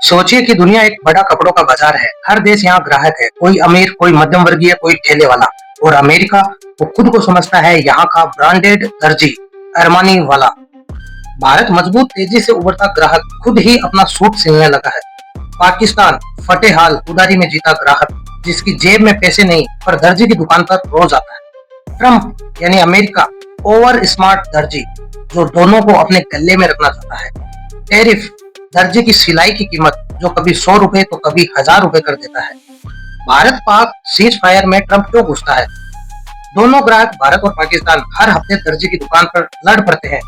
सोचिए कि दुनिया एक बड़ा कपड़ों का बाजार है। हर देश यहाँ ग्राहक है, कोई अमीर, कोई मध्यम वर्गीय, कोई ठेले वाला। और अमेरिका वो खुद को समझता है यहाँ का ब्रांडेड दर्जी, अरमानी वाला। भारत मजबूत, तेजी से उभरता ग्राहक, खुद ही अपना सूट सिलने लगा है। पाकिस्तान फटे हाल, उधारी में जीता ग्राहक, जिसकी जेब में पैसे नहीं पर दर्जी की दुकान पर रोज आता है। ट्रम्प यानी अमेरिका, ओवर स्मार्ट दर्जी, जो दोनों को अपने गले में रखना चाहता है। टैरिफ, दर्जी की सिलाई की कीमत, जो कभी 100 रुपए तो कभी 1000 रुपए कर देता है। भारत पाक सीज फायर में ट्रम्प क्यों घुसता है? दोनों ग्राहक भारत और पाकिस्तान हर हफ्ते दर्जी की दुकान पर लड़ पड़ते हैं।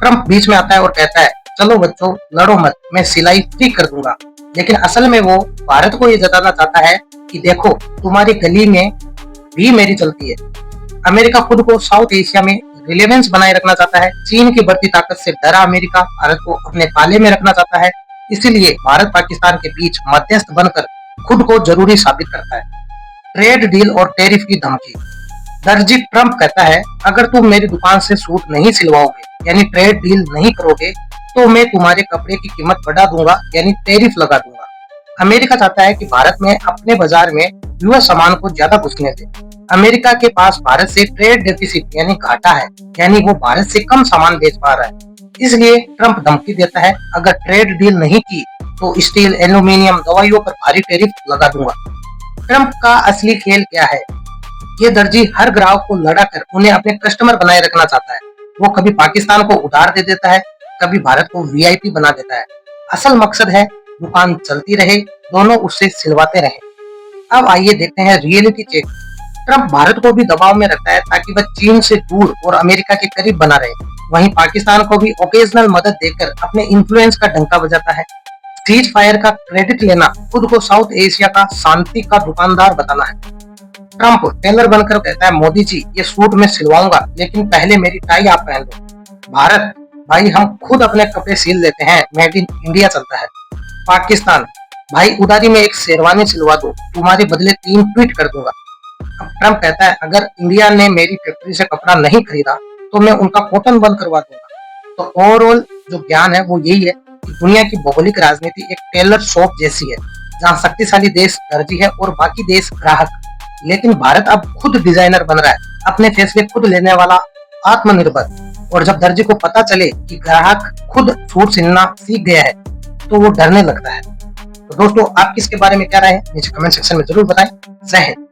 ट्रम्प बीच में आता है और कहता है, चलो बच्चों लड़ो मत, मैं सिलाई फ्री कर दूंगा। लेकिन असल में वो भारत को ये जताना चाहता है कि देखो, तुम्हारी गली में भी मेरी चलती है। अमेरिका खुद को साउथ एशिया में रिलेवेंस बनाए रखना चाहता है। चीन की बढ़ती ताकत से डरा अमेरिका भारत को अपने पाले में रखना चाहता है। इसीलिए भारत पाकिस्तान के बीच मध्यस्थ बनकर खुद को जरूरी साबित करता है। ट्रेड डील और टैरिफ की धमकी। दर्जी ट्रम्प कहता है, अगर तुम मेरी दुकान से सूट नहीं सिलवाओगे यानी ट्रेड डील नहीं करोगे तो मैं तुम्हारे कपड़े की कीमत बढ़ा दूंगा यानी टैरिफ लगा दूंगा। अमेरिका चाहता है कि भारत में अपने बाजार में यूएस सामान को ज्यादा घुसने दे। अमेरिका के पास भारत से ट्रेड डेफिसिट यानी घाटा है, यानी वो भारत से कम सामान बेच पा रहा है। इसलिए ट्रम्प धमकी देता है, अगर ट्रेड डील नहीं की तो स्टील, एल्यूमिनियम, दवाइयों पर भारी टैरिफ लगा दूंगा। ट्रम्प का असली खेल क्या है? ये दर्जी हर ग्राहक को लड़ाकर उन्हें अपने कस्टमर बनाए रखना चाहता है। वो कभी पाकिस्तान को उधार दे देता है, कभी भारत को वीआईपी बना देता है। असल मकसद है दुकान चलती रहे, दोनों उससे सिलवाते रहे। अब आइए देखते हैं रियलिटी चेक। ट्रम्प भारत को भी दबाव में रखता है ताकि वह चीन से दूर और अमेरिका के करीब बना रहे। वहीं पाकिस्तान को भी ओकेजनल मदद देकर अपने इन्फ्लुएंस का डंका बजाता है। सीज फायर का क्रेडिट लेना, खुद को साउथ एशिया का शांति का दुकानदार बताना है। ट्रम्प टेलर बनकर कहता है, मोदी जी ये सूट मैं सिलवाऊंगा लेकिन पहले मेरी टाई आप पहन लो। भारत, भाई हम खुद अपने कपड़े सिल लेते हैं, मेड इन इंडिया चलता है। पाकिस्तान, भाई उधारी में एक शेरवानी सिलवा दो, तुम्हारे बदले 3 ट्वीट कर दूंगा। अब ट्रम्प कहता है, अगर इंडिया ने मेरी फैक्ट्री से कपड़ा नहीं खरीदा तो मैं उनका कॉटन बंद करवा दूंगा। तो ओवरऑल जो ज्ञान है वो यही है कि दुनिया की भौगोलिक राजनीति एक टेलर शॉप जैसी है, जहाँ शक्तिशाली देश दर्जी है और बाकी देश ग्राहक। लेकिन भारत अब खुद डिजाइनर बन रहा है, अपने फैसले खुद लेने वाला, आत्मनिर्भर। और जब दर्जी को पता चले कि ग्राहक खुद सूट सिलना सीख गया है तो वो डरने लगता है। तो दोस्तों, आप किसके बारे में क्या राय है नीचे कमेंट सेक्शन में जरूर बताएं। जय हिंद।